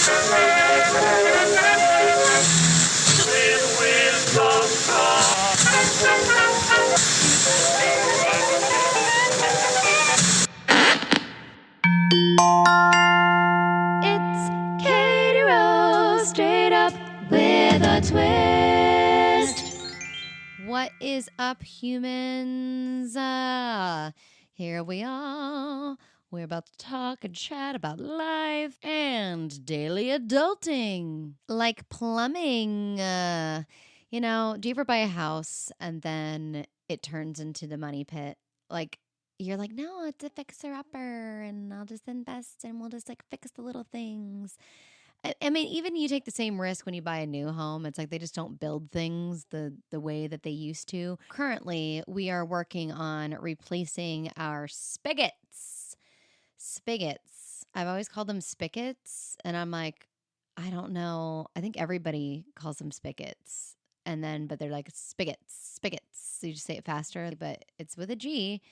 It's Katie Rose, straight up with a twist. What is up, humans? Here we are. We're about to talk and chat about life and daily adulting, like plumbing. Do you ever buy a house and then it turns into the money pit? Like, you're like, no, it's a fixer-upper, and I'll just invest and we'll just like fix the little things. I mean, even you take the same risk when you buy a new home. It's like they just don't build things the way that they used to. Currently, we are working on replacing our spigots. Spigots. I've always called them spigots, and I'm like, I don't know. I think everybody calls them spigots. But they're like spigots. So you just say it faster, but it's with a G.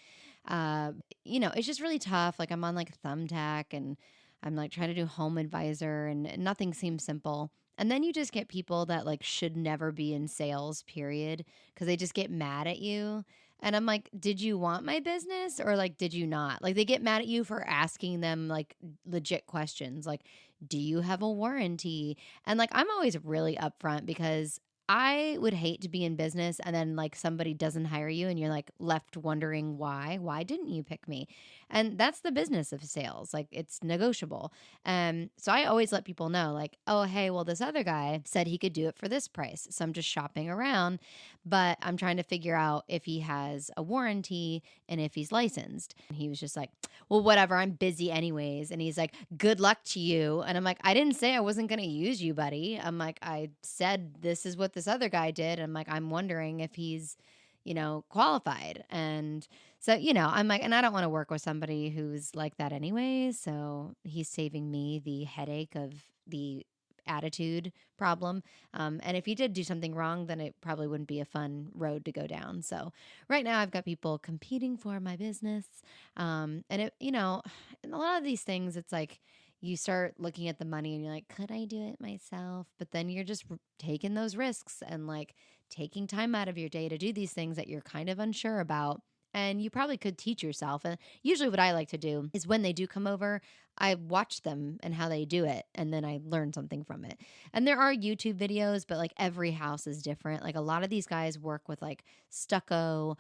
It's just really tough. Like, I'm on like Thumbtack, and I'm like trying to do Home Advisor, and nothing seems simple. And then you just get people that like should never be in sales, period, because they just get mad at you. And I'm like, did you want my business, or like, did you not? Like, they get mad at you for asking them like legit questions, like, do you have a warranty? And like, I'm always really upfront, because I would hate to be in business and then like somebody doesn't hire you and you're like left wondering why. Why didn't you pick me? And that's the business of sales. Like, it's negotiable. So I always let people know, like, oh, hey, well, this other guy said he could do it for this price. So I'm just shopping around, but I'm trying to figure out if he has a warranty and if he's licensed. And he was just like, well, whatever, I'm busy anyways. And he's like, good luck to you. And I'm like, I didn't say I wasn't going to use you, buddy. I'm like, I said this is what this other guy did. I'm like, I'm wondering if he's, qualified. And so, I'm like, and I don't want to work with somebody who's like that anyway. So he's saving me the headache of the attitude problem. And if he did do something wrong, then it probably wouldn't be a fun road to go down. So right now I've got people competing for my business. And in a lot of these things, it's like, you start looking at the money and you're like, could I do it myself? But then you're just taking those risks and like taking time out of your day to do these things that you're kind of unsure about. And you probably could teach yourself. And usually what I like to do is when they do come over, I watch them and how they do it, and then I learn something from it. And there are YouTube videos, but like every house is different. Like, a lot of these guys work with like stucco,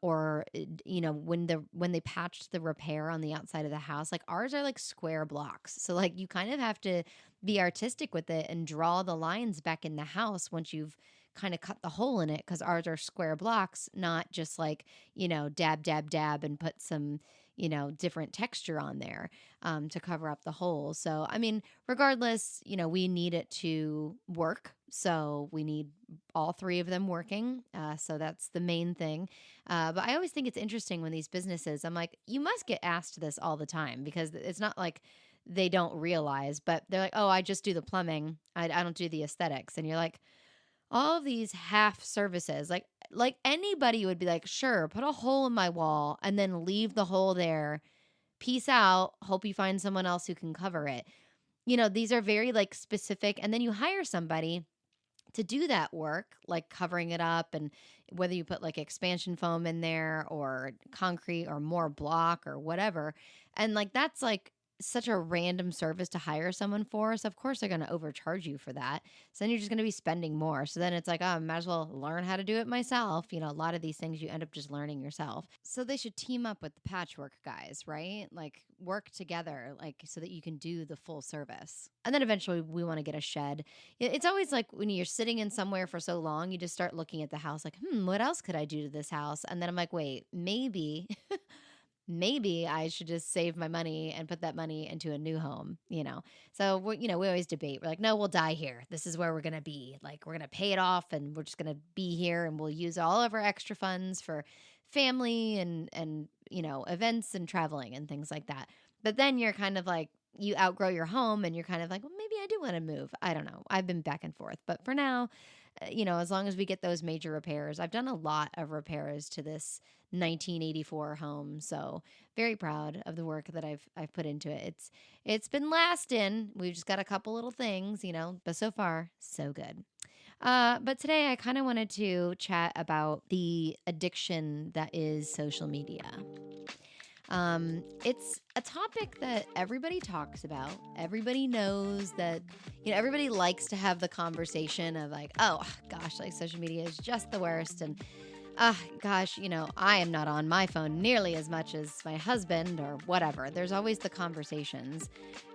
or when they patched the repair on the outside of the house. Like, ours are like square blocks, so like you kind of have to be artistic with it and draw the lines back in the house once you've kind of cut the hole in it, because ours are square blocks, not just like dab dab dab and put some different texture on there to cover up the hole. So I mean, regardless, we need it to work, so we need all three of them working. So that's the main thing. But I always think it's interesting when these businesses, I'm like, you must get asked this all the time, because it's not like they don't realize, but they're like, oh, I just do the plumbing, I don't do the aesthetics. And you're like, all of these half services, like anybody would be like, sure, put a hole in my wall and then leave the hole there. Peace out. Hope you find someone else who can cover it. These are very like specific. And then you hire somebody to do that work, like covering it up, and whether you put like expansion foam in there or concrete or more block or whatever. And like, that's like such a random service to hire someone for. So of course they're going to overcharge you for that. So then you're just going to be spending more. So then it's like, oh, I might as well learn how to do it myself. A lot of these things you end up just learning yourself. So they should team up with the patchwork guys, right? Like, work together, like, so that you can do the full service. And then eventually we want to get a shed. It's always like when you're sitting in somewhere for so long, you just start looking at the house like, what else could I do to this house? And then I'm like, wait, maybe maybe I should just save my money and put that money into a new home. So we always debate. We're like, no, we'll die here. This is where we're going to be. Like, we're going to pay it off, and we're just going to be here, and we'll use all of our extra funds for family and events and traveling and things like that. But then you're kind of like, you outgrow your home and you're kind of like, well, maybe I do want to move. I don't know. I've been back and forth. But for now, as long as we get those major repairs, I've done a lot of repairs to this 1984 home. So very proud of the work that I've put into it. It's been lasting. We've just got a couple little things, but so far, so good. But today I kind of wanted to chat about the addiction that is social media. It's a topic that everybody talks about. Everybody knows that, everybody likes to have the conversation of like, oh gosh, like social media is just the worst. And gosh, I am not on my phone nearly as much as my husband or whatever. There's always the conversations.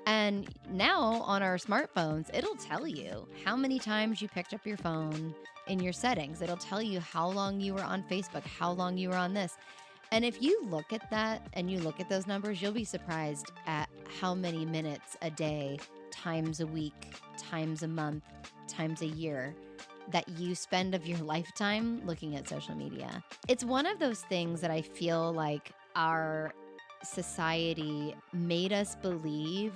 And now on our smartphones, it'll tell you how many times you picked up your phone in your settings. It'll tell you how long you were on Facebook, how long you were on this. And if you look at that and you look at those numbers, you'll be surprised at how many minutes a day, times a week, times a month, times a year that you spend of your lifetime looking at social media. It's one of those things that I feel like our society made us believe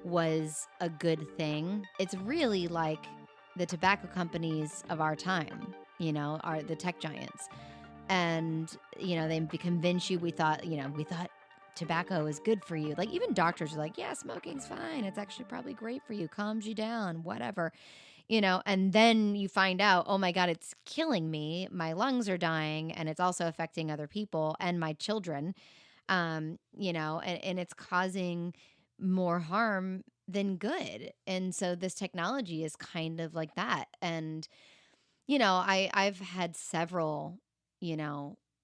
was a good thing. It's really like the tobacco companies of our time, are the tech giants. And, they convince you, we thought tobacco is good for you. Like even doctors are like, yeah, smoking's fine. It's actually probably great for you, calms you down, whatever, and then you find out, oh my God, it's killing me. My lungs are dying and it's also affecting other people and my children, and it's causing more harm than good. And so this technology is kind of like that. And I've had several,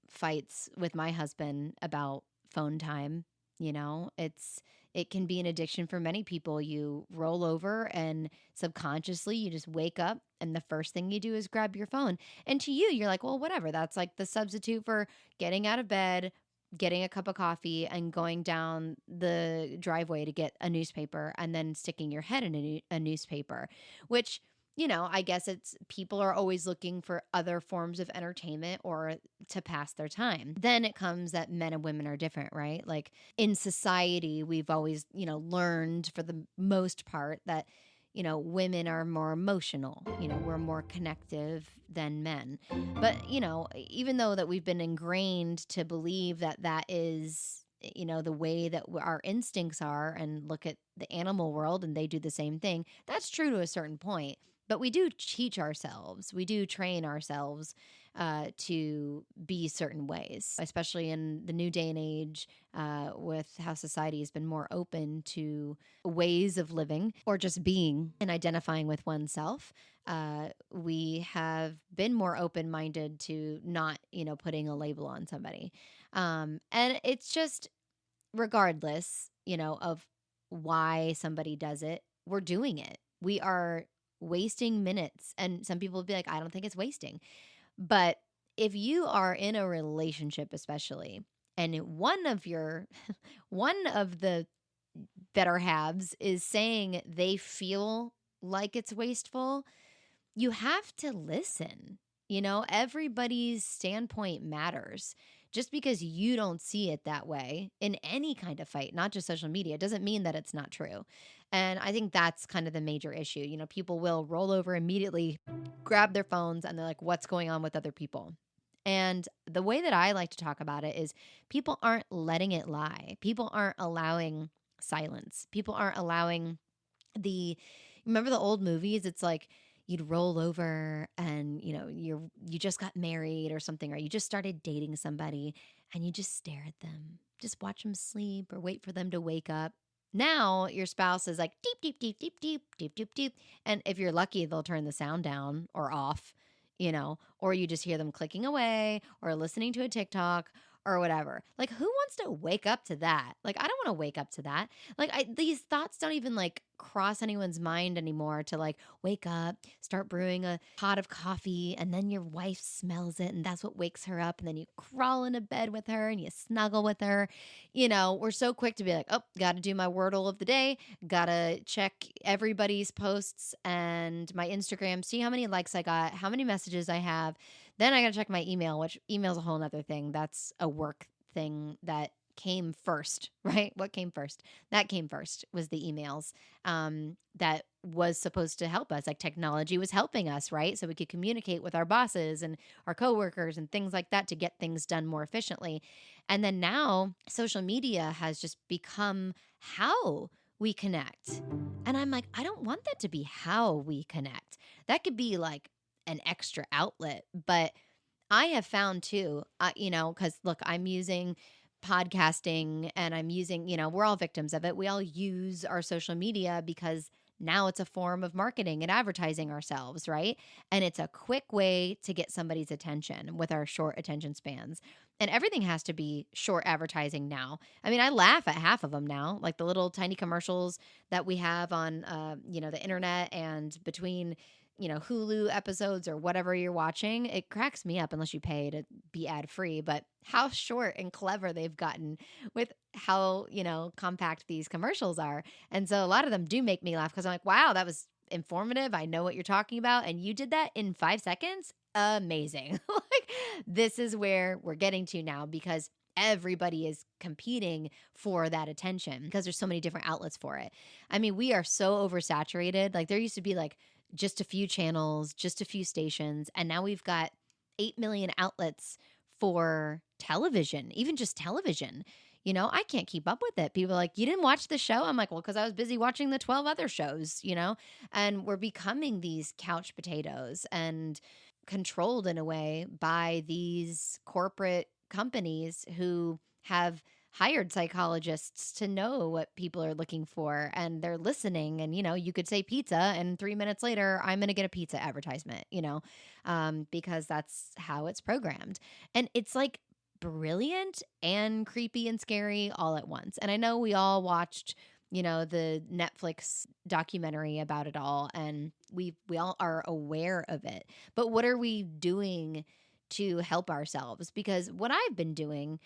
fights with my husband about phone time. It can be an addiction for many people. You roll over and subconsciously you just wake up and the first thing you do is grab your phone. And to you, you're like, well, whatever. That's like the substitute for getting out of bed, getting a cup of coffee and going down the driveway to get a newspaper and then sticking your head in a newspaper, which I guess it's people are always looking for other forms of entertainment or to pass their time. Then it comes that men and women are different, right? Like in society, we've always, learned for the most part that, women are more emotional, we're more connective than men. But, even though that we've been ingrained to believe that that is, the way that our instincts are, and look at the animal world and they do the same thing, that's true to a certain point. But we do teach ourselves, we do train ourselves to be certain ways, especially in the new day and age with how society has been more open to ways of living or just being and identifying with oneself. We have been more open-minded to not, putting a label on somebody. And it's just regardless, of why somebody does it, we're doing it. We are wasting minutes. And some people will be like, I don't think it's wasting. But if you are in a relationship, especially, and one of the better halves is saying they feel like it's wasteful, you have to listen. Everybody's standpoint matters. Just because you don't see it that way in any kind of fight, not just social media, doesn't mean that it's not true. And I think that's kind of the major issue. People will roll over immediately, grab their phones, and they're like, what's going on with other people? And the way that I like to talk about it is people aren't letting it lie. People aren't allowing silence. People aren't allowing remember the old movies? It's like, you'd roll over and you just got married or something, or you just started dating somebody and you just stare at them, just watch them sleep or wait for them to wake up. Now your spouse is like deep deep deep deep deep deep deep deep, and if you're lucky they'll turn the sound down or off, or you just hear them clicking away or listening to a TikTok or whatever. Like, who wants to wake up to that? Like, I don't want to wake up to that. Like, these thoughts don't even like cross anyone's mind anymore to like wake up, start brewing a pot of coffee, and then your wife smells it and that's what wakes her up. And then you crawl into bed with her and you snuggle with her. We're so quick to be like, oh, got to do my Wordle of the day, got to check everybody's posts and my Instagram, see how many likes I got, how many messages I have. Then I got to check my email, which email's a whole nother thing. That's a work thing that came first, right? What came first? That came first was the emails. That was supposed to help us. Like technology was helping us, right? So we could communicate with our bosses and our coworkers and things like that to get things done more efficiently. And then now social media has just become how we connect. And I'm like, I don't want that to be how we connect. That could be like an extra outlet, but I have found too, because look, I'm using podcasting and I'm using, we're all victims of it. We all use our social media because now it's a form of marketing and advertising ourselves, right? And it's a quick way to get somebody's attention with our short attention spans. And everything has to be short advertising now. I mean, I laugh at half of them now, like the little tiny commercials that we have on, the internet and between Hulu episodes or whatever you're watching. It cracks me up unless you pay to be ad free, but how short and clever they've gotten with how, compact these commercials are. And so a lot of them do make me laugh because I'm like, wow, that was informative. I know what you're talking about. And you did that in 5 seconds. Amazing. Like, this is where we're getting to now because everybody is competing for that attention because there's so many different outlets for it. I mean, we are so oversaturated. Like there used to be like just a few channels, just a few stations, and now we've got 8 million outlets for television, even just television. I can't keep up with it. People are like, you didn't watch the show? I'm like, well, because I was busy watching the 12 other shows. And we're becoming these couch potatoes and controlled in a way by these corporate companies who have hired psychologists to know what people are looking for and they're listening. And, you could say pizza and 3 minutes later, I'm going to get a pizza advertisement, because that's how it's programmed. And it's like brilliant and creepy and scary all at once. And I know we all watched, the Netflix documentary about it all, and we all are aware of it. But what are we doing to help ourselves? Because what I've been doing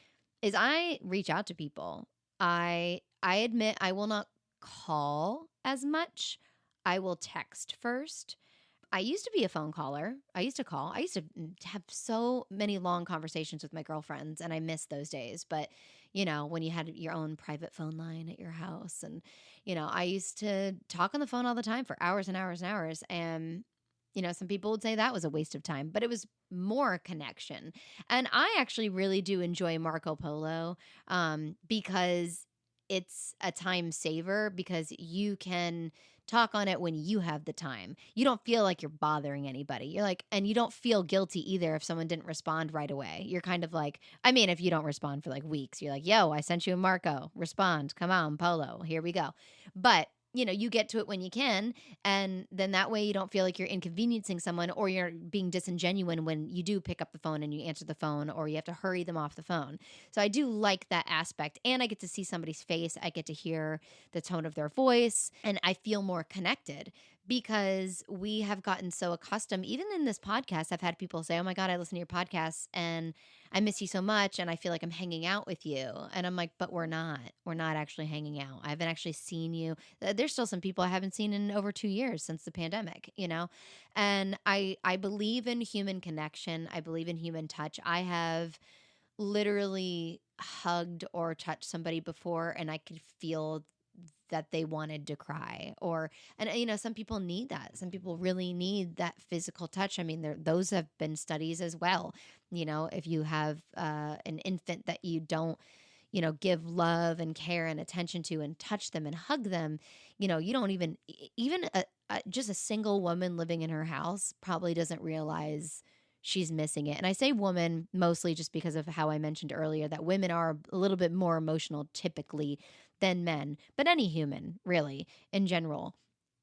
is I reach out to people. I admit I will not call as much. I will text first. I used to be a phone caller. I used to call. I used to have so many long conversations with my girlfriends, and I miss those days. But, when you had your own private phone line at your house, and, I used to talk on the phone all the time for hours and hours and hours. And, some people would say that was a waste of time, but it was more connection. And I actually really do enjoy Marco Polo because it's a time saver because you can talk on it when you have the time. You don't feel like you're bothering anybody. You're like, and you don't feel guilty either if someone didn't respond right away. You're kind of like, I mean, if you don't respond for like weeks, you're like, yo, I sent you a Marco, respond, come on, Polo, here we go. But you get to it when you can. And then that way you don't feel like you're inconveniencing someone or you're being disingenuous when you do pick up the phone and you answer the phone or you have to hurry them off the phone. So I do like that aspect. And I get to see somebody's face. I get to hear the tone of their voice and I feel more connected because we have gotten so accustomed. Even in this podcast, I've had people say, oh my God, I listen to your podcasts and I miss you so much and I feel like I'm hanging out with you. And I'm like, but we're not. We're not actually hanging out. I haven't actually seen you. There's still some people I haven't seen in over 2 years since the pandemic, And I believe in human connection. I believe in human touch. I have literally hugged or touched somebody before and I could feel that they wanted to cry and some people need that. Some people really need that physical touch. I mean, those have been studies as well. If you have an infant that you don't give love and care and attention to and touch them and hug them, you don't even just a single woman living in her house probably doesn't realize she's missing it. And I say woman mostly just because of how I mentioned earlier that women are a little bit more emotional typically than men, but any human really in general.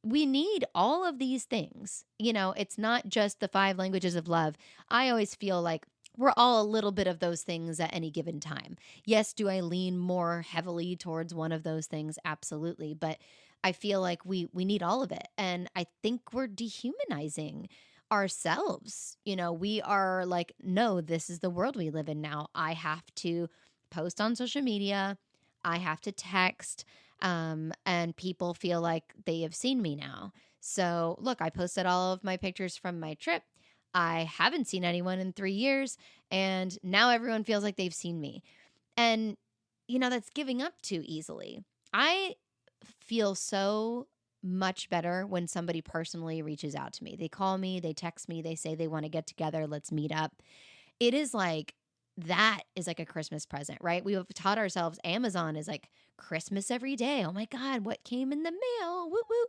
We need all of these things. It's not just the 5 languages of love. I always feel like we're all a little bit of those things at any given time. Yes, do I lean more heavily towards one of those things? Absolutely. But I feel like we need all of it. And I think we're dehumanizing ourselves. We are like, no, this is the world we live in now. I have to post on social media. I have to text. And people feel like they have seen me now. So look, I posted all of my pictures from my trip. I haven't seen anyone in 3 years. And now everyone feels like they've seen me. And that's giving up too easily. I feel so much better when somebody personally reaches out to me. They call me, they text me, they say they want to get together, let's meet up. It is like that is like a Christmas present, right? We have taught ourselves Amazon is like Christmas every day. Oh my God, what came in the mail? Woo woo.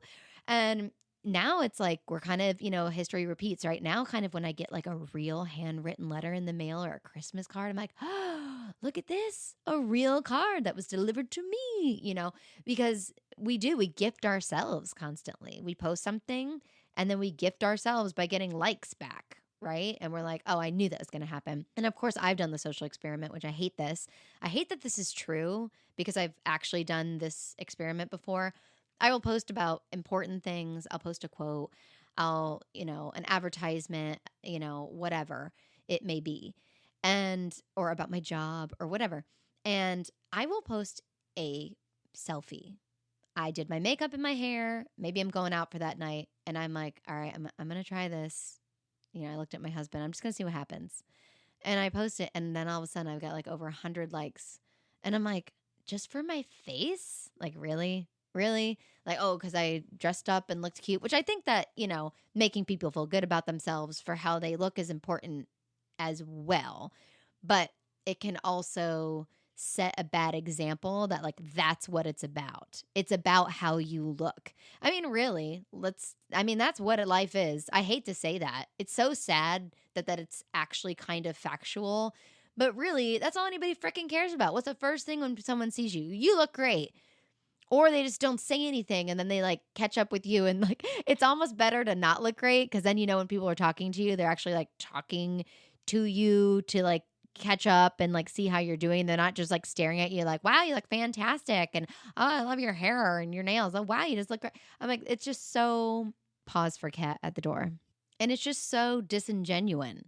And now it's like we're kind of, history repeats right now. Kind of when I get like a real handwritten letter in the mail or a Christmas card, I'm like, oh, look at this, a real card that was delivered to me, because we gift ourselves constantly. We post something and then we gift ourselves by getting likes back. Right. And we're like, oh, I knew that was going to happen. And of course, I've done the social experiment, which I hate this. I hate that this is true because I've actually done this experiment before. I will post about important things. I'll post a quote. An advertisement, whatever it may be, or about my job or whatever. And I will post a selfie. I did my makeup and my hair. Maybe I'm going out for that night. And I'm like, all right, I'm going to try this. I looked at my husband. I'm just going to see what happens. And I post it. And then all of a sudden I've got like over 100 likes. And I'm like, just for my face? Like, really? Really? Like, oh, because I dressed up and looked cute, which I think that, making people feel good about themselves for how they look is important as well. But it can also set a bad example that like that's what it's about. It's about how you look. I mean, really, that's what life is. I hate to say that. It's so sad that it's actually kind of factual, but really, that's all anybody freaking cares about. What's the first thing when someone sees you? You look great. Or they just don't say anything and then they like catch up with you and like it's almost better to not look great because then when people are talking to you, they're actually like talking to you to like catch up and like see how you're doing. They're not just like staring at you like, wow, you look fantastic. And oh, I love your hair and your nails. Oh, wow, you just look great. I'm like, it's just so pause for cat at the door. And it's just so disingenuous.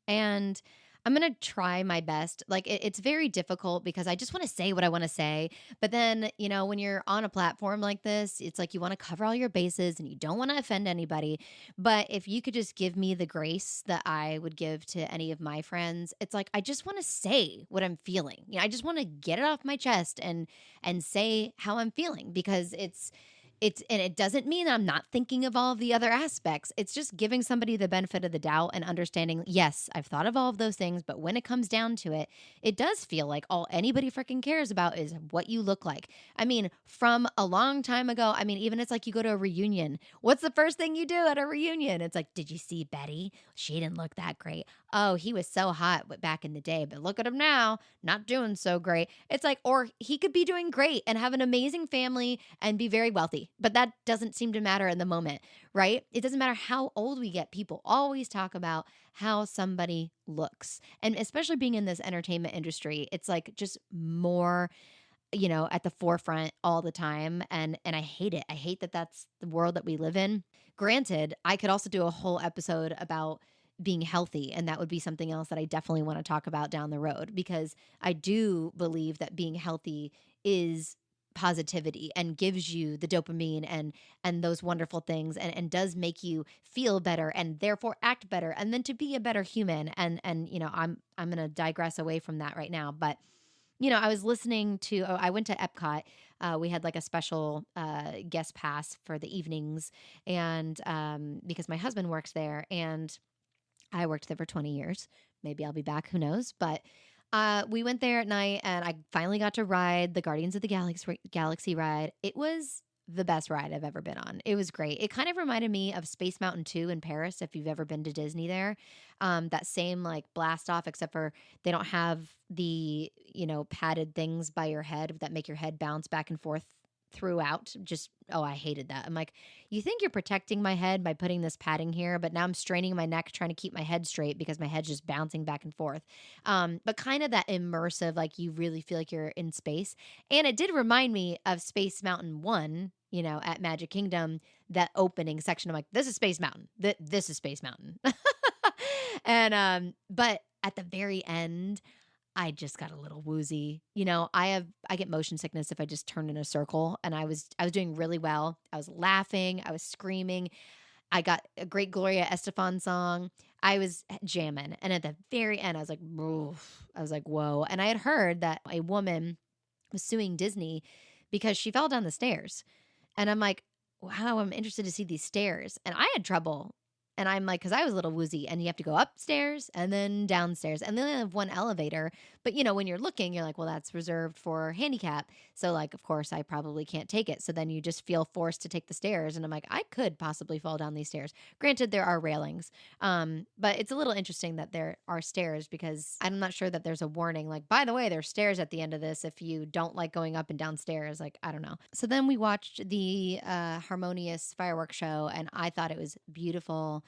And I'm going to try my best. Like it's very difficult because I just want to say what I want to say. But then, when you're on a platform like this, it's like you want to cover all your bases and you don't want to offend anybody. But if you could just give me the grace that I would give to any of my friends, it's like I just want to say what I'm feeling. I just want to get it off my chest and say how I'm feeling because and it doesn't mean I'm not thinking of all of the other aspects. It's just giving somebody the benefit of the doubt and understanding, yes, I've thought of all of those things, but when it comes down to it, it does feel like all anybody freaking cares about is what you look like. I mean, from a long time ago, even it's like you go to a reunion. What's the first thing you do at a reunion? It's like, did you see Betty? She didn't look that great. Oh, he was so hot back in the day, but look at him now, not doing so great. It's like, or he could be doing great and have an amazing family and be very wealthy. But that doesn't seem to matter in the moment, right? It doesn't matter how old we get. People always talk about how somebody looks. And especially being in this entertainment industry, it's like just more, at the forefront all the time. And I hate it. I hate that that's the world that we live in. Granted, I could also do a whole episode about being healthy. And that would be something else that I definitely want to talk about down the road because I do believe that being healthy is positivity and gives you the dopamine and those wonderful things and does make you feel better and therefore act better and then to be a better human and I'm going to digress away from that right now, but I was listening to I went to Epcot. We had like a special guest pass for the evenings and because my husband works there and I worked there for 20 years. Maybe I'll be back, who knows, but we went there at night and I finally got to ride the Guardians of the Galaxy ride. It was the best ride I've ever been on. It was great. It kind of reminded me of Space Mountain 2 in Paris, if you've ever been to Disney there. That same like blast off, except for they don't have the, padded things by your head that make your head bounce back and forth throughout. I hated that. I'm like, you think you're protecting my head by putting this padding here, but now I'm straining my neck trying to keep my head straight because my head's just bouncing back and forth. But kind of that immersive, like you really feel like you're in space. And it did remind me of Space Mountain 1, at Magic Kingdom, that opening section. I'm like, this is Space Mountain. This is Space Mountain. And but at the very end, I just got a little woozy. I get motion sickness if I just turn in a circle, and I was doing really well. I was laughing, I was screaming. I got a great Gloria Estefan song. I was jamming, and at the very end I was like, oof. I was like, whoa. And I had heard that a woman was suing Disney because she fell down the stairs. And I'm like, wow, I'm interested to see these stairs. And I had trouble. And I'm like, because I was a little woozy, and you have to go upstairs and then downstairs, and they only have one elevator. But when you're looking, you're like, well, that's reserved for handicap. So, like, of course, I probably can't take it. So then you just feel forced to take the stairs. And I'm like, I could possibly fall down these stairs. Granted, there are railings. But it's a little interesting that there are stairs, because I'm not sure that there's a warning. Like, by the way, there's stairs at the end of this if you don't like going up and down stairs. Like, I don't know. So then we watched the harmonious fireworks show, and I thought it was beautiful.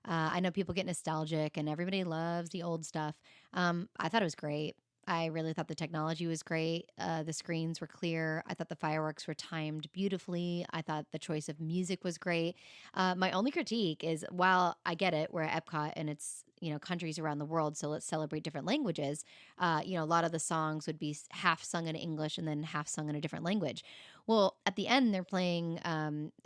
I know people get nostalgic and everybody loves the old stuff. I thought it was great. I really thought the technology was great. The screens were clear. I thought the fireworks were timed beautifully. I thought the choice of music was great. My only critique is, while I get it, we're at Epcot and it's, countries around the world, so let's celebrate different languages. A lot of the songs would be half sung in English and then half sung in a different language. Well, at the end, they're playing,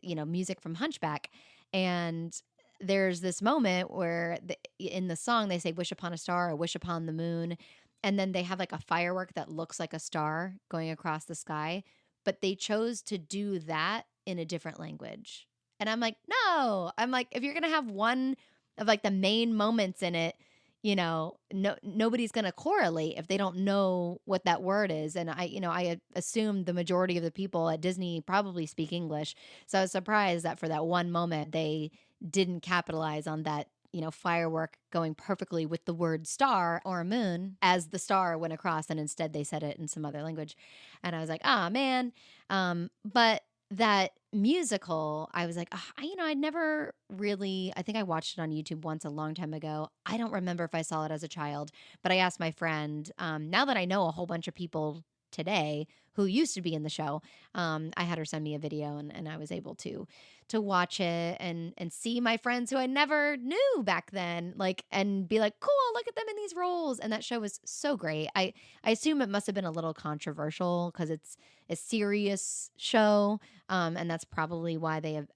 music from Hunchback. And there's this moment where in the song they say wish upon a star or wish upon the moon, and then they have like a firework that looks like a star going across the sky, but they chose to do that in a different language. And I'm like, no. I'm like, if you're going to have one of like the main moments in it, nobody's going to correlate if they don't know what that word is. And I assumed the majority of the people at Disney probably speak English. So I was surprised that for that one moment, they didn't capitalize on that, firework going perfectly with the word star or moon as the star went across. And instead they said it in some other language. And I was like, ah, man. But that musical, I was like, I'd never really, I think I watched it on YouTube once a long time ago. I don't remember if I saw it as a child, but I asked my friend, now that I know a whole bunch of people today who used to be in the show, I had her send me a video, and I was able to watch it and see my friends who I never knew back then, like, and be like, cool, look at them in these roles. And that show was so great. I assume it must have been a little controversial because it's a serious show. And that's probably why they have,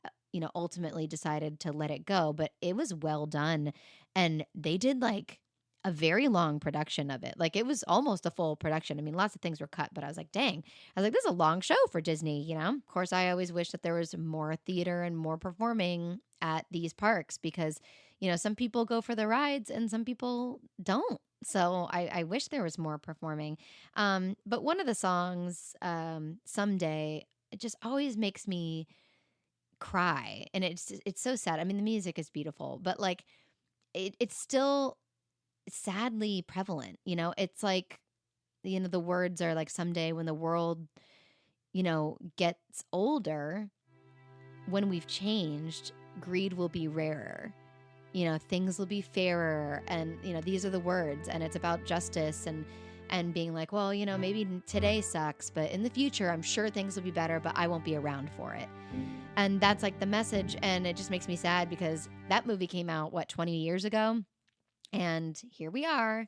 ultimately decided to let it go. But it was well done. And they did like a very long production of it. Like, it was almost a full production. I mean, lots of things were cut, but I was like, dang. I was like, this is a long show for Disney, Of course, I always wish that there was more theater and more performing at these parks because, some people go for the rides and some people don't. So I wish there was more performing. But one of the songs, Someday, it just always makes me cry. And it's so sad. I mean, the music is beautiful, but like it's still sadly prevalent. It's like, the words are like, someday when the world, gets older, when we've changed, greed will be rarer. Things will be fairer. And, these are the words, and it's about justice and being like, well, maybe today sucks, but in the future, I'm sure things will be better, but I won't be around for it. And that's like the message. And it just makes me sad because that movie came out, 20 years ago? And here we are.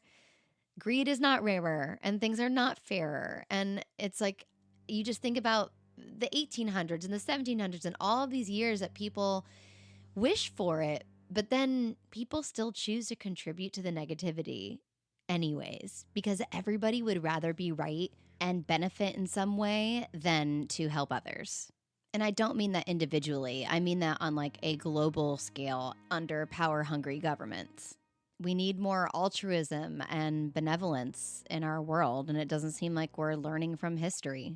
Greed is not rarer and things are not fairer. And it's like, you just think about the 1800s and the 1700s and all of these years that people wish for it, but then people still choose to contribute to the negativity anyways, because everybody would rather be right and benefit in some way than to help others. And I don't mean that individually. I mean that on like a global scale under power-hungry governments. We need more altruism and benevolence in our world, and it doesn't seem like we're learning from history.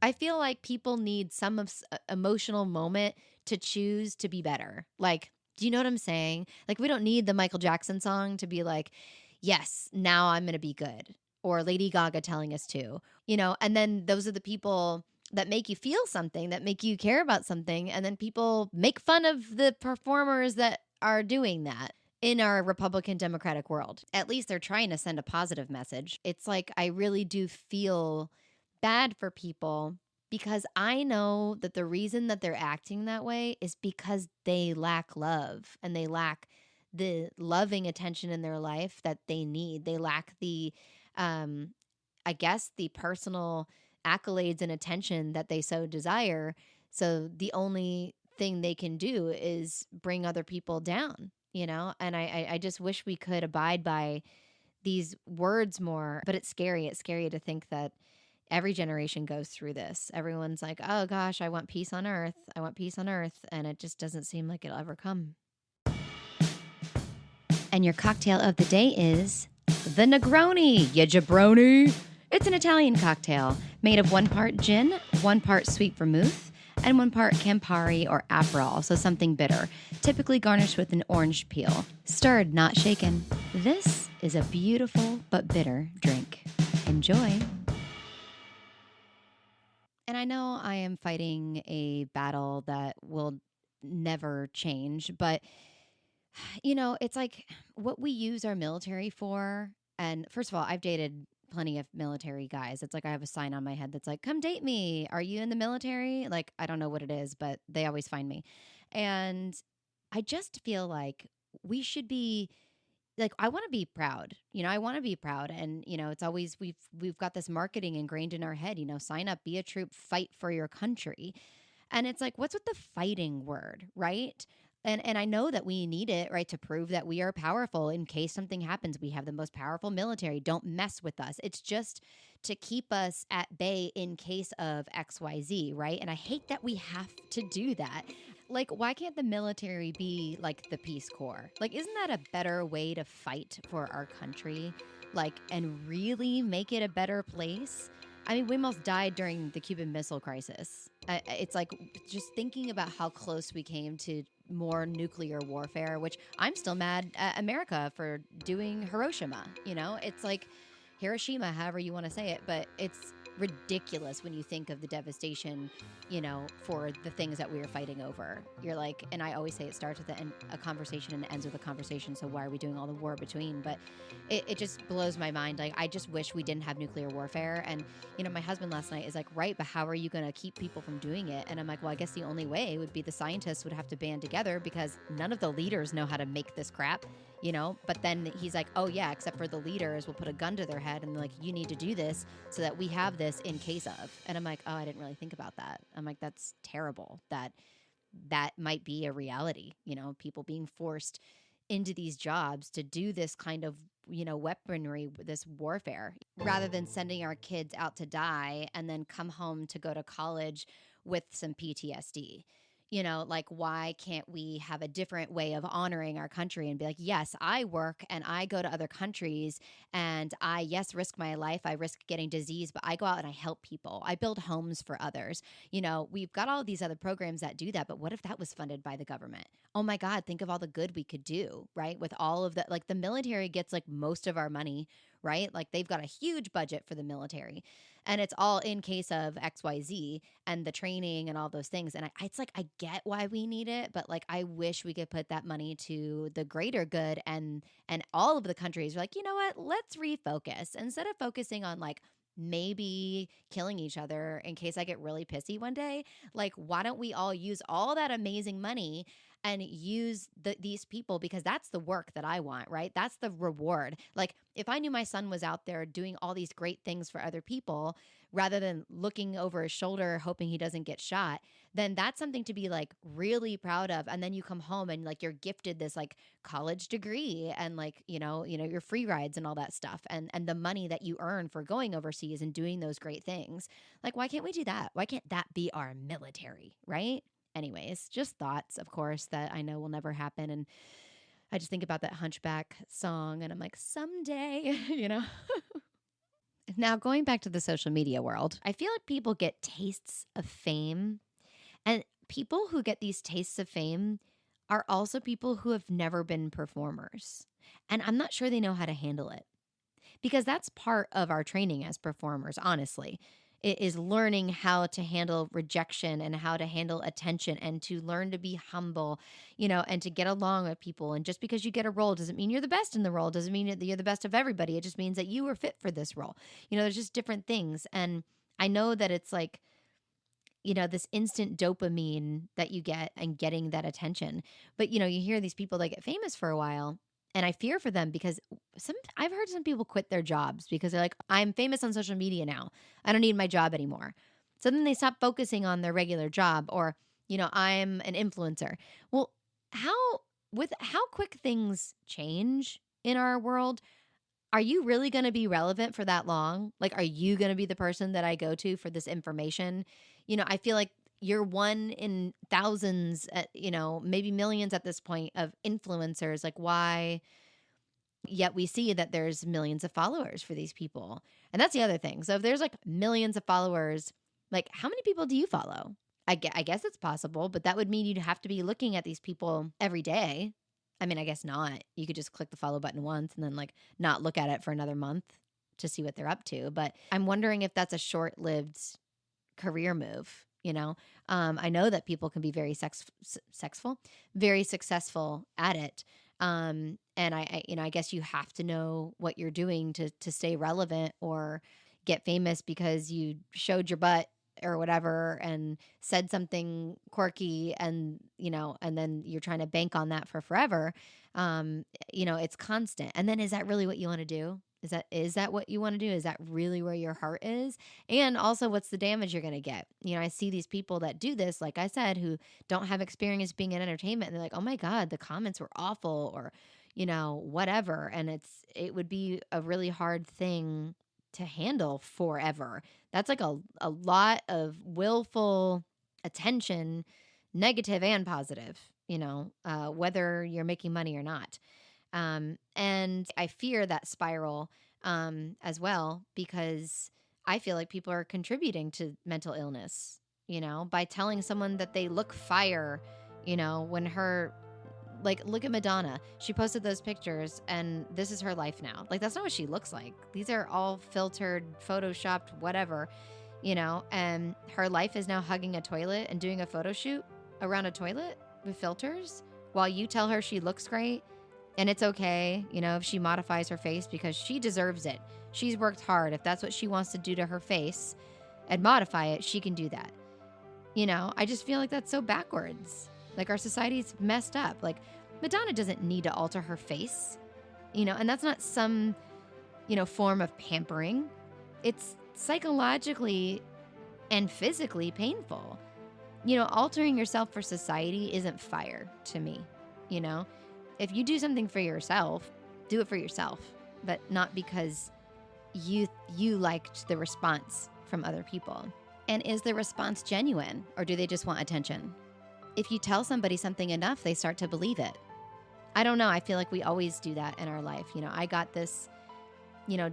I feel like people need some emotional moment to choose to be better. Like, do you know what I'm saying? Like, we don't need the Michael Jackson song to be like, yes, now I'm going to be good. Or Lady Gaga telling us to, and then those are the people that make you feel something, that make you care about something. And then people make fun of the performers that are doing that. In our Republican Democratic world, at least they're trying to send a positive message. It's like, I really do feel bad for people because I know that the reason that they're acting that way is because they lack love and they lack the loving attention in their life that they need. They lack the, I guess, the personal accolades and attention that they so desire. So the only thing they can do is bring other people down. And I just wish we could abide by these words more, but it's scary. It's scary to think that, Every generation goes through this. Everyone's like, oh gosh, I want peace on earth. I want peace on earth. And it just doesn't seem like it'll ever come. And your cocktail of the day is the Negroni, ya jabroni. It's an Italian cocktail made of 1 part gin, 1 part sweet vermouth, and 1 part Campari or Aperol, so something bitter, typically garnished with an orange peel. Stirred, not shaken. This is a beautiful but bitter drink. Enjoy. And I know I am fighting a battle that will never change, but it's like what we use our military for. And first of all, I've dated plenty of military guys. It's like I have a sign on my head that's like, come date me. Are you in the military? Like, I don't know what it is, but they always find me. And I just feel like we should be like, I want to be proud. I want to be proud. And, it's always we've got this marketing ingrained in our head, sign up, be a troop, fight for your country. And it's like, what's with the fighting word, right? And I know that we need it, right, to prove that we are powerful in case something happens. We have the most powerful military. Don't mess with us. It's just to keep us at bay in case of XYZ, right? And I hate that we have to do that. Like, why can't the military be like the Peace Corps? Like, isn't that a better way to fight for our country? Like, and really make it a better place? I mean, we almost died during the Cuban Missile Crisis. It's like just thinking about how close we came to more nuclear warfare, which I'm still mad at America for doing Hiroshima. It's like Hiroshima, however you want to say it, but it's ridiculous when you think of the devastation, for the things that we were fighting over. You're like, and I always say it starts with a conversation and ends with a conversation. So why are we doing all the war between? But it just blows my mind. Like, I just wish we didn't have nuclear warfare. And, my husband last night is like, right, but how are you going to keep people from doing it? And I'm like, well, I guess the only way would be the scientists would have to band together because none of the leaders know how to make this crap. But then he's like, oh yeah, except for the leaders will put a gun to their head and like, you need to do this so that we have this in case of. And I'm like, oh, I didn't really think about that. I'm like, that's terrible. That might be a reality, people being forced into these jobs to do this kind of, weaponry, this warfare, rather than sending our kids out to die and then come home to go to college with some PTSD. Like, why can't we have a different way of honoring our country and be like, yes, I work and I go to other countries and I, yes, risk my life. I risk getting disease, but I go out and I help people. I build homes for others. We've got all these other programs that do that. But what if that was funded by the government? Oh my God, think of all the good we could do, right? With all of the, like, the military gets like most of our money, right? Like, they've got a huge budget for the military. And it's all in case of XYZ and the training and all those things. And it's like, I get why we need it, but like, I wish we could put that money to the greater good. And all of the countries are like, you know what, let's refocus instead of focusing on like maybe killing each other in case I get really pissy one day. Like, why don't we all use all that amazing money and use these people, because that's the work that I want, right? That's the reward. Like, if I knew my son was out there doing all these great things for other people rather than looking over his shoulder hoping he doesn't get shot, then that's something to be like really proud of. And then you come home and like you're gifted this like college degree and like, your free rides and all that stuff and the money that you earn for going overseas and doing those great things. Like, why can't we do that? Why can't that be our military, right? Anyways, just thoughts, of course, that I know will never happen. And I just think about that Hunchback song and I'm like, someday, Now, going back to the social media world, I feel like people get tastes of fame. And people who get these tastes of fame are also people who have never been performers. And I'm not sure they know how to handle it, because that's part of our training as performers, honestly. It is learning how to handle rejection and how to handle attention and to learn to be humble, and to get along with people. And just because you get a role doesn't mean you're the best in the role, doesn't mean that you're the best of everybody. It just means that you were fit for this role. There's just different things. And I know that it's like, this instant dopamine that you get and getting that attention. But, you hear these people that get famous for a while. And I fear for them because I've heard some people quit their jobs because they're like, I'm famous on social media now. I don't need my job anymore. So then they stop focusing on their regular job, or, I'm an influencer. Well, how quick things change in our world, are you really going to be relevant for that long? Like, are you going to be the person that I go to for this information? I feel like you're one in thousands, maybe millions at this point of influencers. Like, why? Yet we see that there's millions of followers for these people. And that's the other thing. So if there's like millions of followers, like how many people do you follow? I guess it's possible, but that would mean you'd have to be looking at these people every day. I mean, I guess not. You could just click the follow button once and then like not look at it for another month to see what they're up to. But I'm wondering if that's a short-lived career move. I know that people can be very sexful, very successful at it. And I guess you have to know what you're doing to stay relevant or get famous because you showed your butt or whatever and said something quirky and then you're trying to bank on that for forever. It's constant. And then is that really what you want to do? Is that what you want to do? Is that really where your heart is? And also, what's the damage you're going to get? I see these people that do this, like I said, who don't have experience being in entertainment. And they're like, oh my God, the comments were awful or, whatever. And it would be a really hard thing to handle forever. That's like a lot of willful attention, negative and positive, whether you're making money or not. And I fear that spiral as well because I feel like people are contributing to mental illness, by telling someone that they look fire, when like, look at Madonna. She posted those pictures and this is her life now. Like, that's not what she looks like. These are all filtered, photoshopped, whatever, and her life is now hugging a toilet and doing a photo shoot around a toilet with filters while you tell her she looks great. And it's okay, if she modifies her face because she deserves it. She's worked hard. If that's what she wants to do to her face and modify it, she can do that. I just feel like that's so backwards. Like our society's messed up. Like Madonna doesn't need to alter her face, and that's not some, form of pampering. It's psychologically and physically painful. Altering yourself for society isn't fire to me, If you do something for yourself, do it for yourself, but not because you liked the response from other people. And is the response genuine or do they just want attention? If you tell somebody something enough, they start to believe it. I don't know. I feel like we always do that in our life. I got this,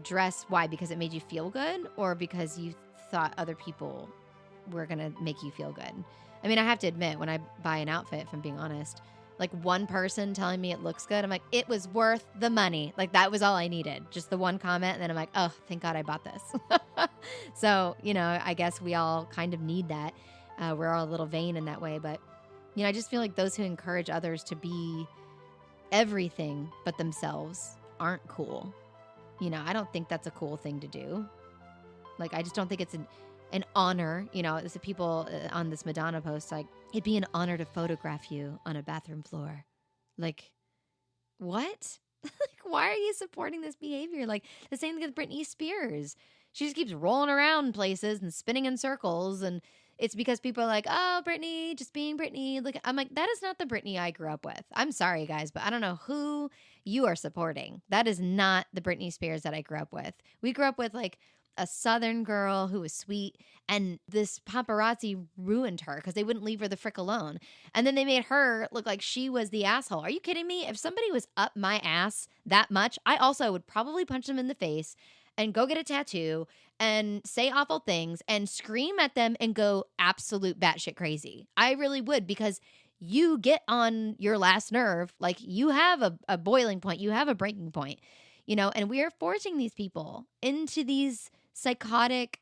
dress. Why? Because it made you feel good or because you thought other people were going to make you feel good? I mean, I have to admit, when I buy an outfit, if I'm being honest, like one person telling me it looks good, I'm like, it was worth the money. Like that was all I needed. Just the one comment. And then I'm like, oh, thank God I bought this. So, I guess we all kind of need that. We're all a little vain in that way. But, I just feel like those who encourage others to be everything but themselves aren't cool. I don't think that's a cool thing to do. Like, I just don't think it's an honor. It's the people on this Madonna post, like, it'd be an honor to photograph you on a bathroom floor. Like, what? Like, why are you supporting this behavior? Like, the same thing with Britney Spears. She just keeps rolling around places and spinning in circles. And it's because people are like, oh, Britney, just being Britney. Look, I'm like, that is not the Britney I grew up with. I'm sorry, guys, but I don't know who you are supporting. That is not the Britney Spears that I grew up with. We grew up with, like, a Southern girl who was sweet, and this paparazzi ruined her because they wouldn't leave her the frick alone. And then they made her look like she was the asshole. Are you kidding me? If somebody was up my ass that much, I also would probably punch them in the face and go get a tattoo and say awful things and scream at them and go absolute batshit crazy. I really would, because you get on your last nerve. Like, you have a boiling point. You have a breaking point, and we are forcing these people into these psychotic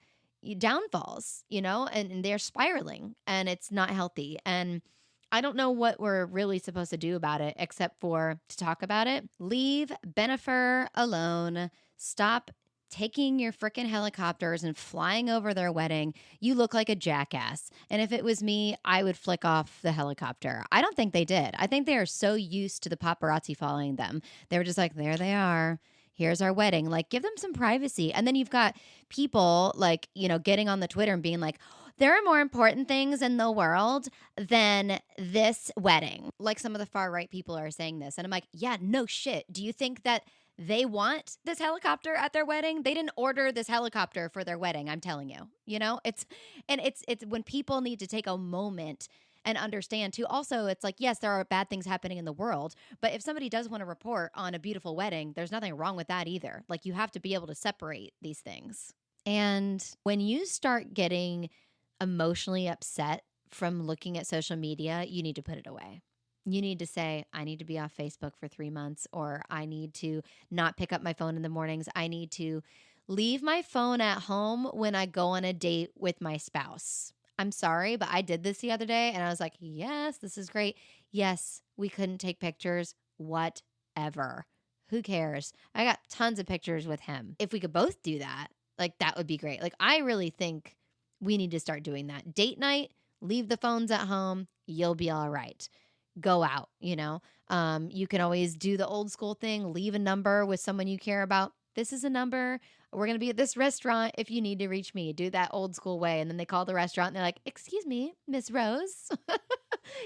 downfalls, and they're spiraling and it's not healthy. And I don't know what we're really supposed to do about it except for to talk about it. Leave Bennifer alone. Stop taking your frickin' helicopters and flying over their wedding. You look like a jackass. And if it was me, I would flick off the helicopter. I don't think they did. I think they are so used to the paparazzi following them. They were just like, there they are. Here's our wedding. Like, give them some privacy. And then you've got people like, getting on the Twitter and being like, there are more important things in the world than this wedding. Like, some of the far right people are saying this. And I'm like, yeah, no shit. Do you think that they want this helicopter at their wedding. They didn't order this helicopter for their wedding, I'm telling you. It's when people need to take a moment and understand too. Also, it's like, yes, there are bad things happening in the world, but if somebody does want to report on a beautiful wedding, there's nothing wrong with that either. Like, you have to be able to separate these things. And when you start getting emotionally upset from looking at social media, you need to put it away. You need to say, I need to be off Facebook for 3 months, or I need to not pick up my phone in the mornings. I need to leave my phone at home when I go on a date with my spouse. I'm sorry, but I did this the other day and I was like, yes, this is great. Yes, we couldn't take pictures. Whatever. Who cares? I got tons of pictures with him. If we could both do that, like, that would be great. Like, I really think we need to start doing that. Date night, leave the phones at home. You'll be all right. Go out, you can always do the old school thing, leave a number with someone you care about. This is a number. We're going to be at this restaurant if you need to reach me. Do that old school way. And then they call the restaurant and they're like, excuse me, Miss Rose,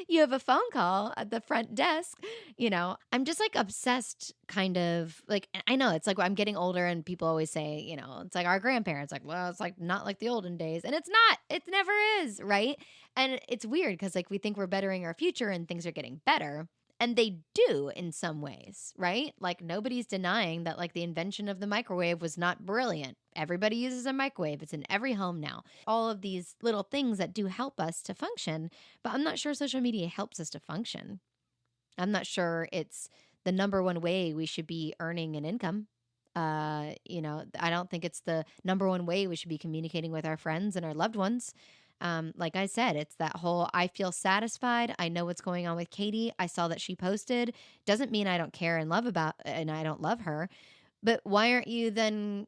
you have a phone call at the front desk. I'm just like obsessed, kind of like, I know it's like I'm getting older and people always say, it's like our grandparents, like, well, it's like not like the olden days. And it's not, it never is. Right. And it's weird because like we think we're bettering our future and things are getting better. And they do in some ways, right? Like, nobody's denying that like the invention of the microwave was not brilliant. Everybody uses a microwave. It's in every home now. All of these little things that do help us to function, but I'm not sure social media helps us to function. I'm not sure it's the number one way we should be earning an income. I don't think it's the number one way we should be communicating with our friends and our loved ones. Like I said, it's that whole, I feel satisfied. I know what's going on with Katie. I saw that she posted. Doesn't mean I don't care and I don't love her. But why aren't you then,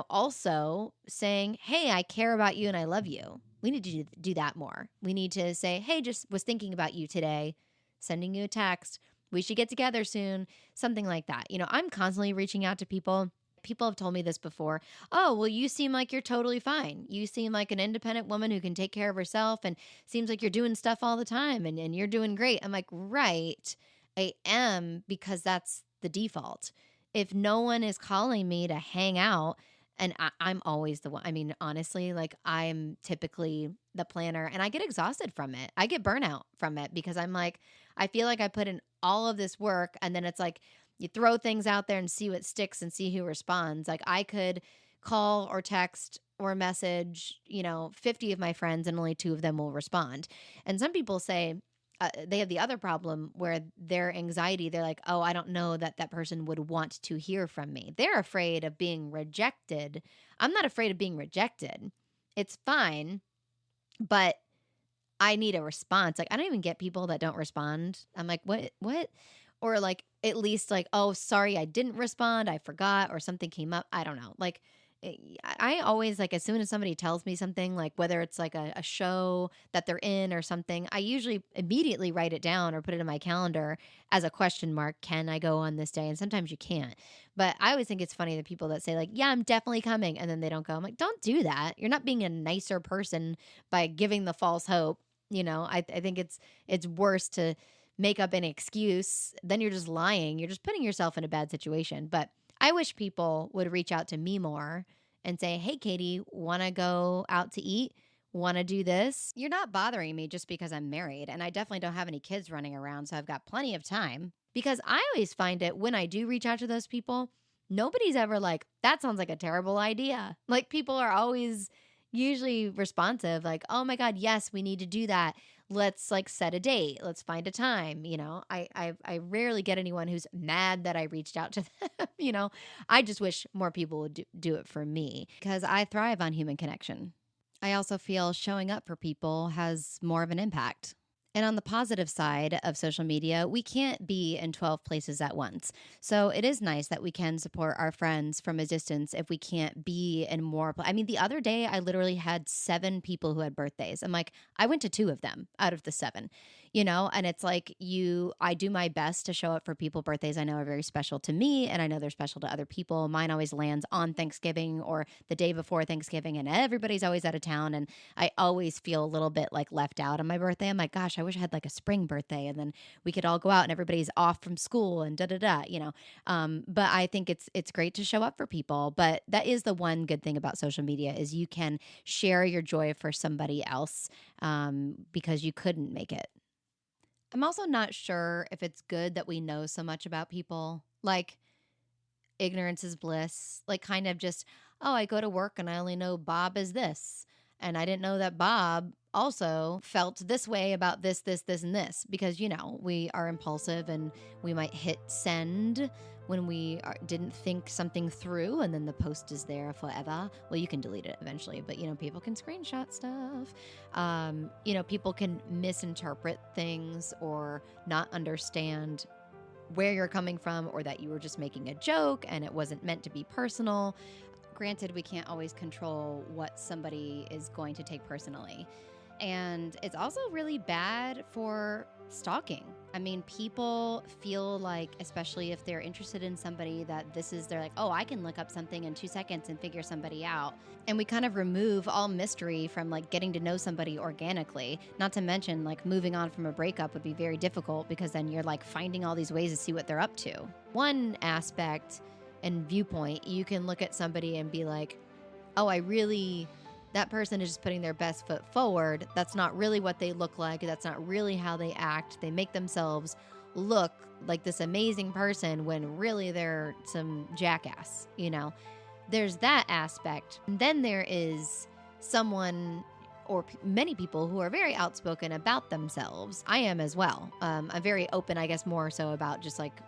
also saying, hey, I care about you and I love you? We need to do that more. We need to say, hey, just was thinking about you today, sending you a text. We should get together soon. Something like that. I'm constantly reaching out to people. People have told me this before. Oh, well, you seem like you're totally fine. You seem like an independent woman who can take care of herself and seems like you're doing stuff all the time and you're doing great. I'm like, right, I am, because that's the default. If no one is calling me to hang out, and I'm always the one. I mean, honestly, like, I'm typically the planner and I get exhausted from it. I get burnout from it because I'm like, I feel like I put in all of this work and then it's like, you throw things out there and see what sticks and see who responds. Like, I could call or text or message, 50 of my friends and only 2 of them will respond. And some people say they have the other problem where their anxiety, they're like, oh, I don't know that that person would want to hear from me. They're afraid of being rejected. I'm not afraid of being rejected. It's fine, but I need a response. Like, I don't even get people that don't respond. I'm like, what? Or like, at least like, oh, sorry, I didn't respond. I forgot, or something came up. I don't know. Like, I always, like, as soon as somebody tells me something, like whether it's like a show that they're in or something, I usually immediately write it down or put it in my calendar as a question mark. Can I go on this day? And sometimes you can't. But I always think it's funny the people that say like, yeah, I'm definitely coming. And then they don't go. I'm like, don't do that. You're not being a nicer person by giving the false hope. I think it's worse to make up an excuse. Then you're just lying. You're just putting yourself in a bad situation. But I wish people would reach out to me more and say, hey, Katie, want to go out to eat? Want to do this? You're not bothering me just because I'm married. And I definitely don't have any kids running around. So I've got plenty of time. Because I always find it when I do reach out to those people, nobody's ever like, that sounds like a terrible idea. Like, people are always usually responsive, like, oh my God, yes, we need to do that. Let's like set a date. Let's find a time. I rarely get anyone who's mad that I reached out to them. I just wish more people would do it for me because I thrive on human connection. I also feel showing up for people has more of an impact. And on the positive side of social media, we can't be in 12 places at once. So it is nice that we can support our friends from a distance if we can't be in more. I mean, the other day, I literally had 7 people who had birthdays. I'm like, I went to 2 of them out of the 7. And it's like I do my best to show up for people. Birthdays I know are very special to me, and I know they're special to other people. Mine always lands on Thanksgiving or the day before Thanksgiving, and everybody's always out of town. And I always feel a little bit like left out on my birthday. I'm like, gosh, I wish I had like a spring birthday, and then we could all go out and everybody's off from school and da da da. But I think it's great to show up for people. But that is the one good thing about social media is you can share your joy for somebody else because you couldn't make it. I'm also not sure if it's good that we know so much about people. Like, ignorance is bliss. Like, kind of just, oh, I go to work and I only know Bob is this. And I didn't know that Bob also felt this way about this, this, and this. Because, we are impulsive and we might hit send when we didn't think something through, and then the post is there forever. Well, you can delete it eventually, but, people can screenshot stuff. People can misinterpret things or not understand where you're coming from, or that you were just making a joke and it wasn't meant to be personal. Granted, we can't always control what somebody is going to take personally. And it's also really bad for stalking. I mean, people feel like, especially if they're interested in somebody, that they're like, oh, I can look up something in 2 seconds and figure somebody out. And we kind of remove all mystery from like getting to know somebody organically. Not to mention, like, moving on from a breakup would be very difficult because then you're like finding all these ways to see what they're up to. One aspect and viewpoint, you can look at somebody and be like, oh, that person is just putting their best foot forward. That's not really what they look like. That's not really how they act. They make themselves look like this amazing person when really they're some jackass, There's that aspect. And then there is someone or many people who are very outspoken about themselves. I am as well. I'm very open, I guess, more so about just like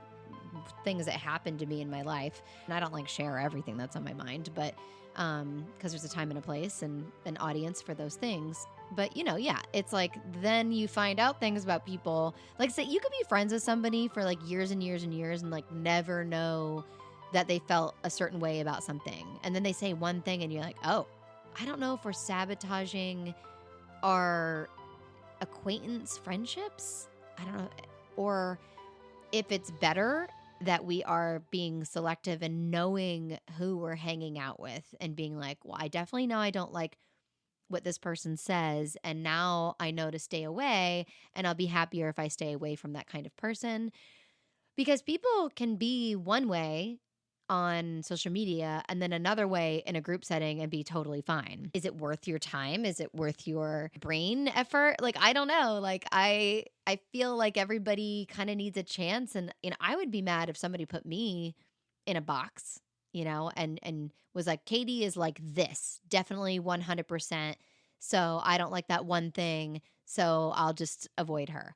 things that happened to me in my life. And I don't like share everything that's on my mind, but because there's a time and a place and an audience for those things. But, it's like then you find out things about people. Like, say you could be friends with somebody for like years and years and years and like never know that they felt a certain way about something. And then they say one thing and you're like, oh, I don't know if we're sabotaging our acquaintance friendships. I don't know. Or if it's better that we are being selective and knowing who we're hanging out with and being like, well, I definitely know I don't like what this person says. And now I know to stay away, and I'll be happier if I stay away from that kind of person. Because people can be one way on social media and then another way in a group setting and be totally fine. Is it worth your time? Is it worth your brain effort? Like, I don't know. Like, I feel like everybody kind of needs a chance. And, I would be mad if somebody put me in a box, and was like, Katie is like this, definitely 100%. So I don't like that one thing. So I'll just avoid her.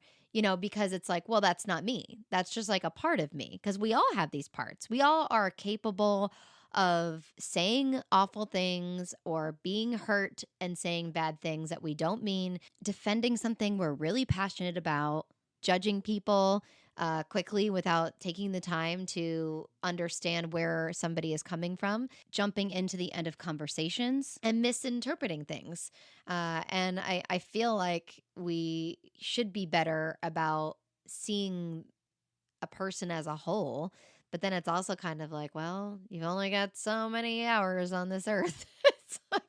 Because it's like, well, that's not me. That's just like a part of me, because we all have these parts. We all are capable of saying awful things or being hurt and saying bad things that we don't mean, defending something we're really passionate about, judging people quickly without taking the time to understand where somebody is coming from, jumping into the end of conversations and misinterpreting things. And I feel like we should be better about seeing a person as a whole. But then it's also kind of like, well, you've only got so many hours on this earth. It's like,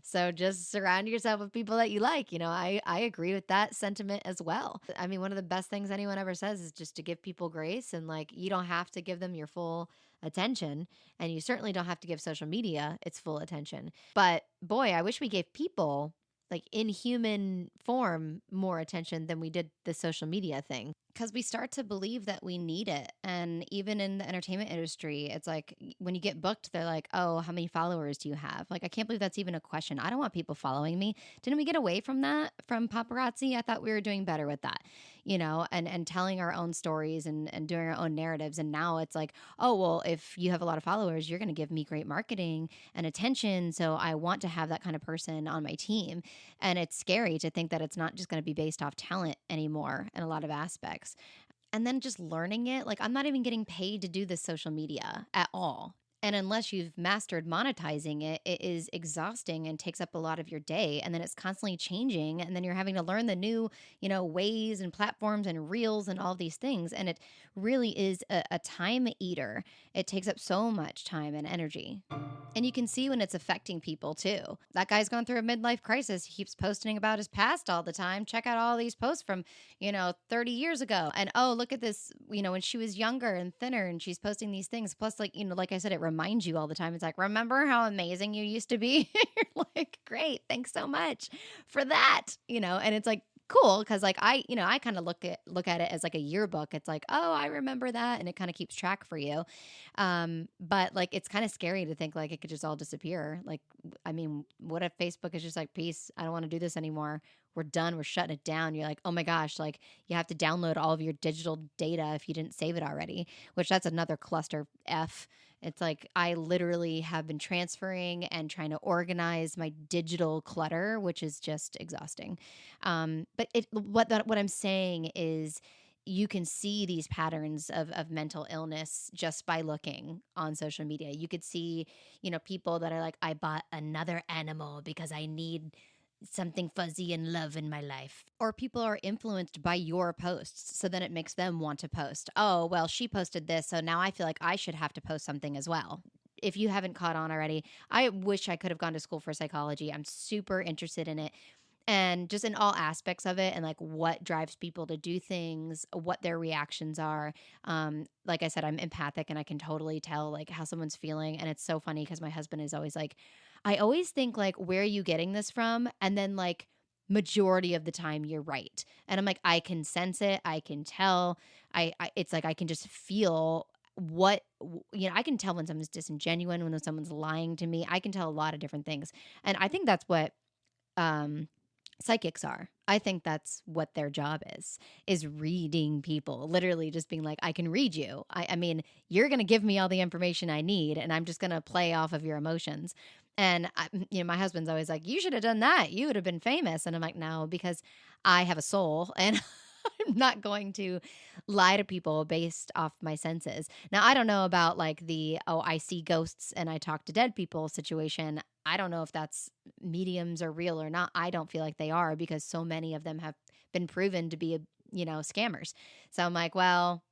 so just surround yourself with people that you like. I agree with that sentiment as well. I mean, one of the best things anyone ever says is just to give people grace, and like, you don't have to give them your full attention, and you certainly don't have to give social media its full attention. But boy, I wish we gave people like in human form more attention than we did the social media thing, because we start to believe that we need it. And even in the entertainment industry, it's like when you get booked, they're like, oh, how many followers do you have? Like, I can't believe that's even a question. I don't want people following me. Didn't we get away from that from paparazzi? I thought we were doing better with that, and telling our own stories and doing our own narratives. And now it's like, oh, well, if you have a lot of followers, you're going to give me great marketing and attention. So I want to have that kind of person on my team. And it's scary to think that it's not just going to be based off talent anymore in a lot of aspects. And then just learning it. Like, I'm not even getting paid to do this social media at all. And unless you've mastered monetizing it, it is exhausting and takes up a lot of your day. And then it's constantly changing. And then you're having to learn the new, ways and platforms and reels and all these things. And it really is a time eater. It takes up so much time and energy. And you can see when it's affecting people too. That guy's going through a midlife crisis. He keeps posting about his past all the time. Check out all these posts from, 30 years ago. And oh, look at this, when she was younger and thinner and she's posting these things. Plus, like I said, it reminds you all the time. It's like, remember how amazing you used to be? You're like, great, thanks so much for that. And it's like, cool, because I kind of look at it as like a yearbook. It's like, oh, I remember that, and it kind of keeps track for you. But like it's kind of scary to think like it could just all disappear. Like, I mean, what if Facebook is just like, peace, I don't want to do this anymore. We're done. We're shutting it down. You're like, oh my gosh, like you have to download all of your digital data if you didn't save it already, which that's another cluster F. It's like I literally have been transferring and trying to organize my digital clutter, which is just exhausting. But what I'm saying is you can see these patterns of mental illness just by looking on social media. You could see, people that are like, I bought another animal because I need something fuzzy and love in my life. Or people are influenced by your posts. So then it makes them want to post. Oh, well, she posted this. So now I feel like I should have to post something as well. If you haven't caught on already, I wish I could have gone to school for psychology. I'm super interested in it. And just in all aspects of it and like what drives people to do things, what their reactions are. Like I said, I'm empathic and I can totally tell like how someone's feeling. And it's so funny because my husband is always like, I always think like, where are you getting this from? And then like majority of the time you're right. And I'm like, I can sense it. I can tell. It's like I can just feel I can tell when someone's disingenuous, when someone's lying to me. I can tell a lot of different things. And I think that's what psychics are. I think that's what their job is reading people, literally just being like, I can read you. I mean, you're going to give me all the information I need and I'm just going to play off of your emotions. And my husband's always like, you should have done that. You would have been famous. And I'm like, no, because I have a soul and I'm not going to lie to people based off my senses. Now, I don't know about like I see ghosts and I talk to dead people situation. I don't know if that's mediums are real or not. I don't feel like they are because so many of them have been proven to be, scammers. So I'm like, well,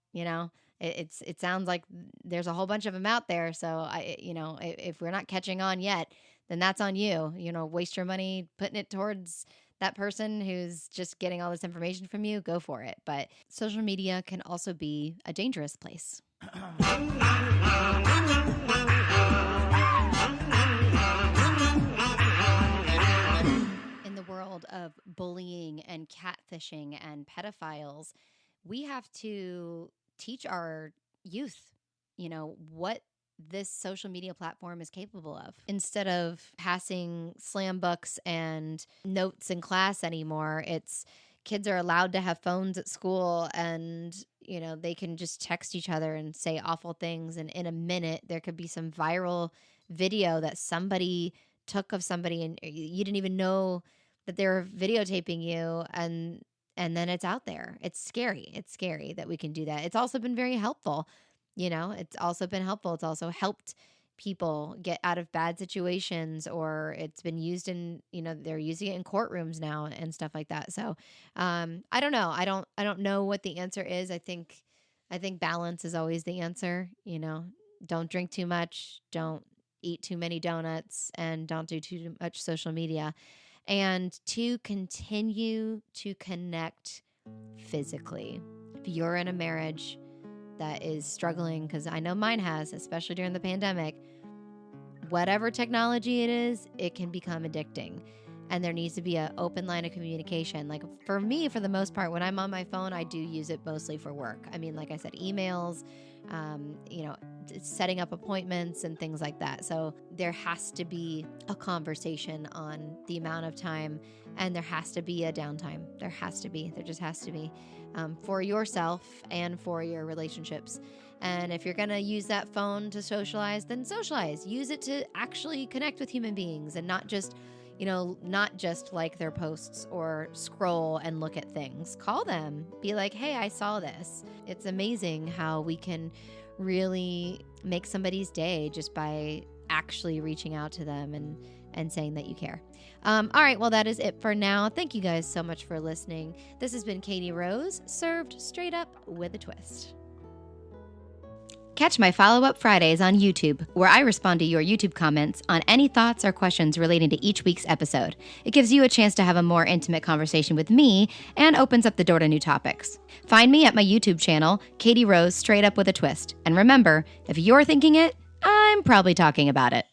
it sounds like there's a whole bunch of them out there. So if we're not catching on yet, then that's on you. Waste your money putting it towards that person who's just getting all this information from you. Go for it. But social media can also be a dangerous place. In the world of bullying and catfishing and pedophiles, we have to teach our youth, what this social media platform is capable of. Instead of passing slam books and notes in class anymore, it's kids are allowed to have phones at school and, they can just text each other and say awful things. And in a minute, there could be some viral video that somebody took of somebody and you didn't even know that they were videotaping you. And then it's out there. It's scary. It's scary that we can do that. It's also been very helpful. It's also been helpful. It's also helped people get out of bad situations, or it's been used in, they're using it in courtrooms now and stuff like that. So, I don't know. I don't know what the answer is. I think balance is always the answer. Don't drink too much, don't eat too many donuts, and don't do too much social media. And to continue to connect physically. If you're in a marriage that is struggling, because I know mine has, especially during the pandemic, whatever technology it is, it can become addicting. And there needs to be an open line of communication. Like for me, for the most part, when I'm on my phone, I do use it mostly for work. I mean, like I said, emails, setting up appointments and things like that. So there has to be a conversation on the amount of time, and there has to be a downtime. There just has to be for yourself and for your relationships. And if you're going to use that phone to socialize, then socialize. Use it to actually connect with human beings and not just, not just like their posts or scroll and look at things. Call them. Be like, hey, I saw this. It's amazing how we can really make somebody's day just by actually reaching out to them and saying that you care. All right, well, that is it for now. Thank you guys so much for listening. This has been Katie Rose, served straight up with a twist. Catch my follow-up Fridays on YouTube, where I respond to your YouTube comments on any thoughts or questions relating to each week's episode. It gives you a chance to have a more intimate conversation with me and opens up the door to new topics. Find me at my YouTube channel, Katie Rose, straight up with a twist. And remember, if you're thinking it, I'm probably talking about it.